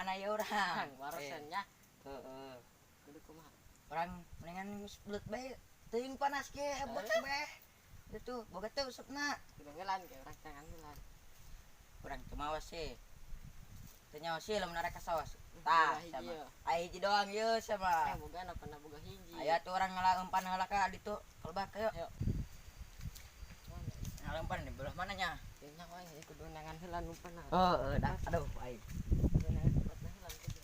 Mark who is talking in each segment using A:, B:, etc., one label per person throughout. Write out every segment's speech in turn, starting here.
A: mana ya orang
B: warasannya
A: heeh
B: kudu kumaha
A: orang mendingan belut bae teuing panas ge hebet beh itu boga teh usapna
B: kudu ngelan ge urang tangan ngelan
A: urang teu mawas sih teu nyawa sih lamun arek kasawas tah sama ai hiji doang ieu sama
B: boga na pernah boga hiji
A: aya tuh orang ngalempan heula ka ditu kalebak ayo ngalempan di belah mananya
B: nya wae kudu nangan heula numpana
A: oh dah aduh ai
B: kudu nangan tempatna heula kudu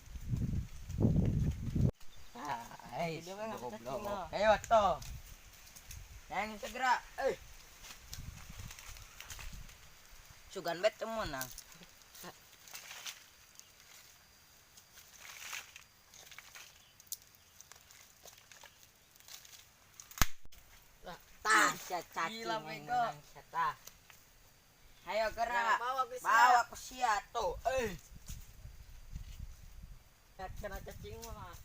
A: ai goblok ayo toh yang segera sugan bet temun nah tah cacing menang tah ayo gerak bawa ke sia tuh
B: kena cacing mah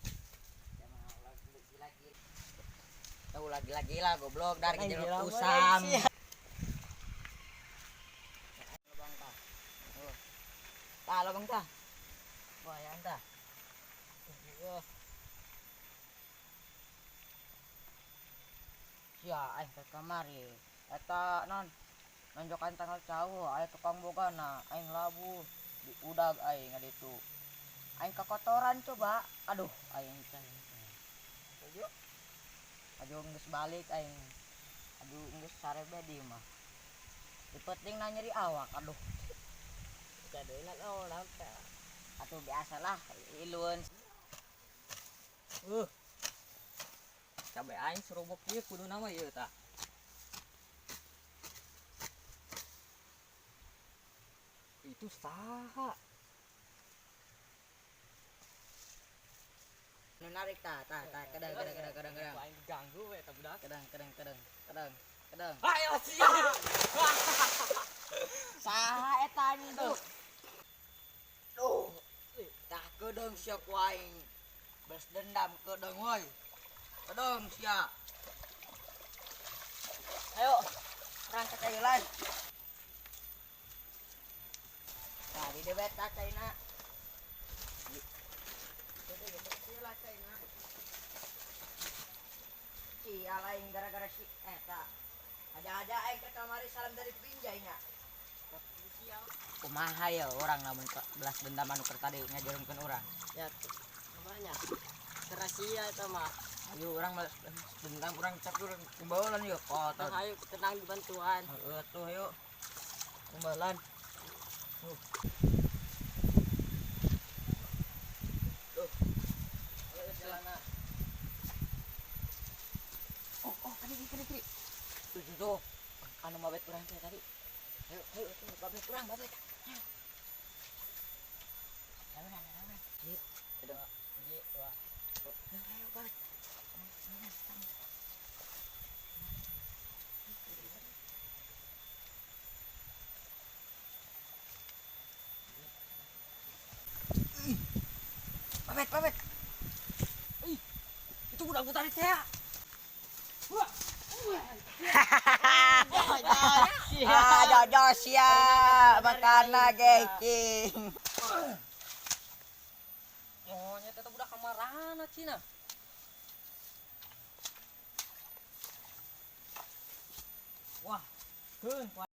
A: tahu lagi lah goblok dari jeruk kusam lobang tah tah lobang tah boyan tah sia ke kamari eta non nonjokan tanggal cau aya tukang bogana aing labu di udag aing ngaditu aing kekotoran coba aduh aing aduh geus balik aing aduh geus sarebe di mah dipeting na nyeri awak aduh
B: kadeuna orang
A: atuh biasalah ileun
B: cabe aing serobok ieu kudu nama ieu tah itu saha
A: narik tah kadang
B: aing ganggu we tah budak
A: kadang
B: ayo siap
A: saha eta anjing tuh tah kedeung sia ku aing balas dendam kedeung woi kedeung sia ayo berangkat aja lan nah di debet tak caina lah caina sia lain gara-gara si eta aja aing ke kamari salam dari pinjainya kumaha ya orang namun belas dendam anu keur tadi ngajarumkeun urang
B: ya namanya rahasia eta mah
A: ayo urang balas dendam urang cak urang kumbalan yeuh kotor
B: ayo tenang dibantuan
A: heeh tuh ayo kumbalan tuh ayo celana oh kiri tuh anu mabet urang teh tadi ayo tuh babet urang babet ayo lawan ieu kedua ieu dua ayo babet babet itu budak tadi teh jojo sia makana gecing
B: nyonya teh budak kamarana cina
A: wah keun